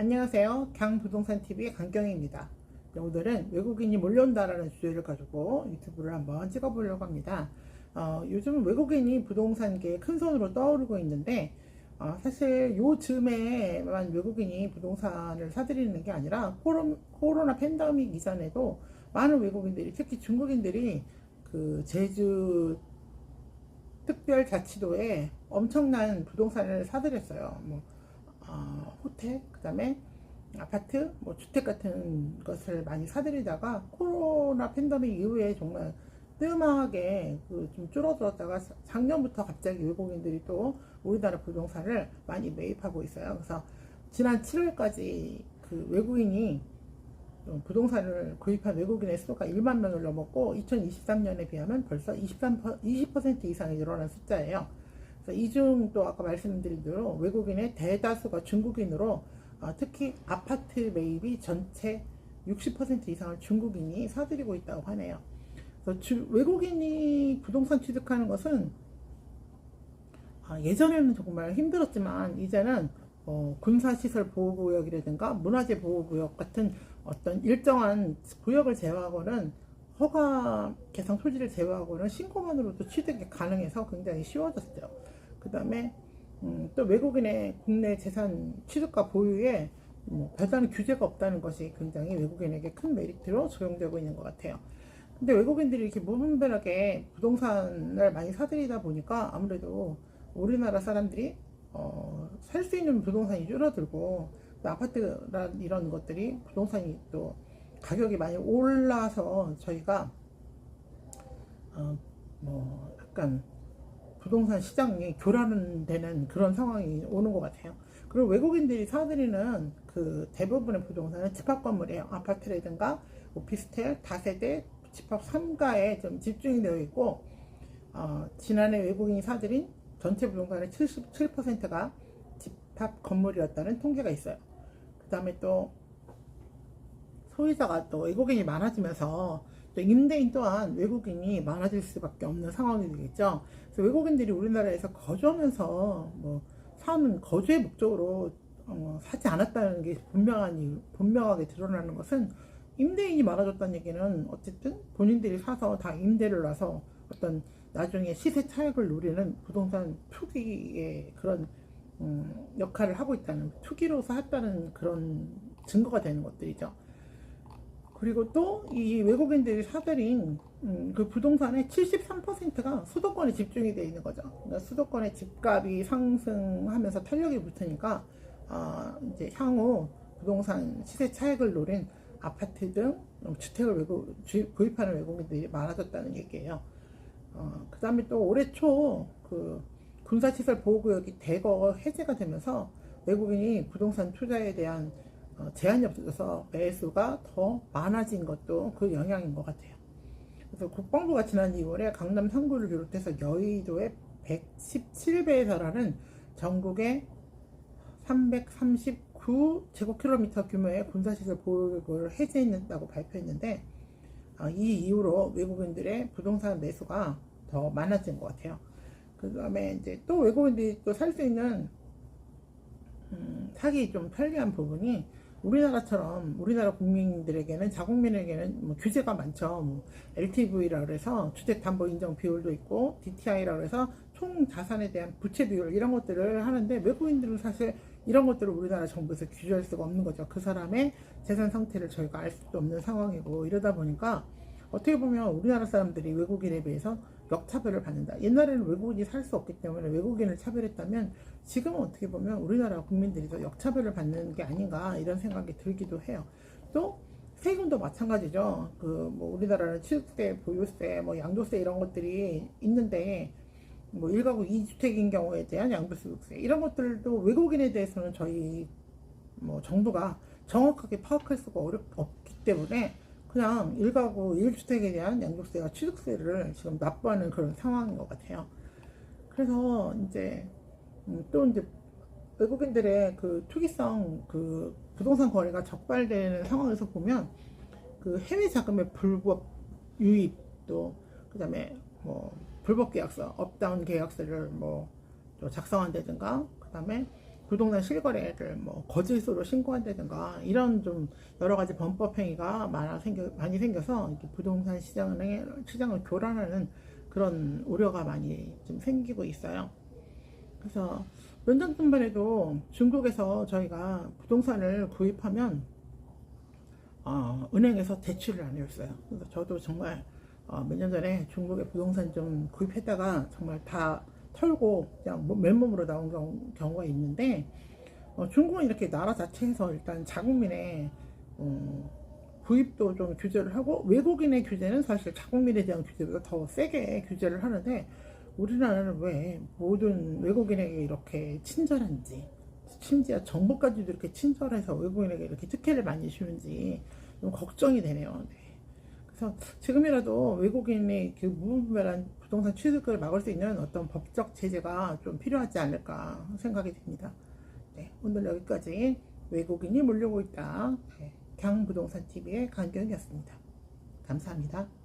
안녕하세요. 강부동산TV의 강경희입니다. 오늘은 외국인이 몰려온다라는 주제를 가지고 유튜브를 한번 찍어보려고 합니다. 요즘 외국인이 부동산계에 큰 손으로 떠오르고 있는데 사실 요즘에만 외국인이 부동산을 사들이는 게 아니라 코로나 팬데믹 이전에도 많은 외국인들이, 특히 중국인들이 그 제주 특별자치도에 엄청난 부동산을 사들였어요. 호텔, 그 다음에 아파트, 주택 같은 것을 많이 사들이다가 코로나 팬데믹 이후에 정말 뜸하게 좀 줄어들었다가 작년부터 갑자기 외국인들이 또 우리나라 부동산을 많이 매입하고 있어요. 그래서 지난 7월까지 그 외국인이 부동산을 구입한 외국인의 수가 1만 명을 넘었고 2023년에 비하면 벌써 20% 이상이 늘어난 숫자예요. 이중 또 아까 말씀드린 대로 외국인의 대다수가 중국인으로 특히 아파트 매입이 전체 60% 이상을 중국인이 사들이고 있다고 하네요. 그래서 외국인이 부동산 취득하는 것은 예전에는 정말 힘들었지만 이제는 군사시설 보호구역이라든가 문화재 보호구역 같은 어떤 일정한 구역을 제외하고는 허가 개성 토지를 제외하고는 신고만으로도 취득이 가능해서 굉장히 쉬워졌어요. 그 다음에 또 외국인의 국내 재산 취득과 보유에 별다른 규제가 없다는 것이 굉장히 외국인에게 큰 메리트로 적용되고 있는 것 같아요. 근데 외국인들이 이렇게 무분별하게 부동산을 많이 사들이다 보니까 아무래도 우리나라 사람들이 살 수 있는 부동산이 줄어들고 또 아파트나 이런 것들이 부동산이 또 가격이 많이 올라서 저희가 약간 부동산 시장이 교란되는 그런 상황이 오는 것 같아요. 그리고 외국인들이 사들이는 그 대부분의 부동산은 집합 건물이에요. 아파트라든가 오피스텔, 다세대, 집합 3가에 좀 집중이 되어 있고 지난해 외국인이 사들인 전체 부동산의 77%가 집합 건물이었다는 통계가 있어요. 그 다음에 또 소유자가 또 외국인이 많아지면서 또 임대인 또한 외국인이 많아질 수밖에 없는 상황이 되겠죠. 그래서 외국인들이 우리나라에서 거주하면서 사는 거주의 목적으로 사지 않았다는 게 분명하게 드러나는 것은 임대인이 많아졌다는 얘기는 어쨌든 본인들이 사서 다 임대를 놔서 어떤 나중에 시세 차익을 노리는 부동산 투기의 그런 역할을 하고 있다는, 투기로서 했다는 그런 증거가 되는 것들이죠. 그리고 또 이 외국인들이 사들인 그 부동산의 73%가 수도권에 집중이 되어 있는 거죠. 그러니까 수도권의 집값이 상승하면서 탄력이 붙으니까 이제 향후 부동산 시세 차익을 노린 아파트 등 주택을 구입하는 외국인들이 많아졌다는 얘기예요. 그 다음에 또 올해 초 그 군사시설 보호구역이 대거 해제가 되면서 외국인이 부동산 투자에 대한 제한이 없어져서 매수가 더 많아진 것도 그 영향인 것 같아요. 그래서 국방부가 지난 2월에 강남 3구를 비롯해서 여의도의 117배에 달하는 전국의 339제곱킬로미터 규모의 군사시설 보호구역을 해제했다고 발표했는데 이 이후로 외국인들의 부동산 매수가 더 많아진 것 같아요. 그 다음에 이제 또 외국인들이 또 살 수 있는 사기 좀 편리한 부분이 우리나라처럼 우리나라 국민들에게는 자국민에게는 규제가 많죠. LTV라고 해서 주택담보인정 비율도 있고 DTI라고 해서 총 자산에 대한 부채 비율 이런 것들을 하는데 외국인들은 사실 이런 것들을 우리나라 정부에서 규제할 수가 없는 거죠. 그 사람의 재산 상태를 저희가 알 수도 없는 상황이고 이러다 보니까 어떻게 보면 우리나라 사람들이 외국인에 비해서 역차별을 받는다. 옛날에는 외국인이 살 수 없기 때문에 외국인을 차별했다면 지금은 어떻게 보면 우리나라 국민들이 더 역차별을 받는 게 아닌가 이런 생각이 들기도 해요. 또 세금도 마찬가지죠. 우리나라는 취득세, 보유세, 양도세 이런 것들이 있는데 1가구 2주택인 경우에 대한 양도소득세 이런 것들도 외국인에 대해서는 저희 정부가 정확하게 파악할 수가 없기 때문에 그냥 1가구 1주택에 대한 양도세와 취득세를 지금 납부하는 그런 상황인 것 같아요. 그래서 이제 또 이제 외국인들의 그 투기성 그 부동산 거래가 적발되는 상황에서 보면 그 해외 자금의 불법 유입 또 그다음에 불법 계약서 업다운 계약서를 또 작성한다든가 그다음에 부동산 실거래를 뭐 거짓으로 신고한다든가 이런 좀 여러 가지 범법 행위가 많이 생겨서 이렇게 부동산 시장을 교란하는 그런 우려가 많이 좀 생기고 있어요. 그래서 몇 년 전만 해도 중국에서 저희가 부동산을 구입하면 은행에서 대출을 안 해줬어요. 그래서 저도 정말 몇 년 전에 중국에 부동산 좀 구입했다가 정말 다 털고 그냥 맨몸으로 나온 경우가 있는데, 중국은 이렇게 나라 자체에서 일단 자국민의 구입도 좀 규제를 하고, 외국인의 규제는 사실 자국민에 대한 규제보다 더 세게 규제를 하는데, 우리나라는 왜 모든 외국인에게 이렇게 친절한지, 심지어 정부까지도 이렇게 친절해서 외국인에게 이렇게 특혜를 많이 주는지 좀 걱정이 되네요. 네. 그래서 지금이라도 외국인의 그 무분별한 부동산 취득을 막을 수 있는 어떤 법적 제재가 좀 필요하지 않을까 생각이 듭니다. 네, 오늘 여기까지 외국인이 몰려오고 있다. 네, 강부동산TV의 강경이었습니다. 감사합니다.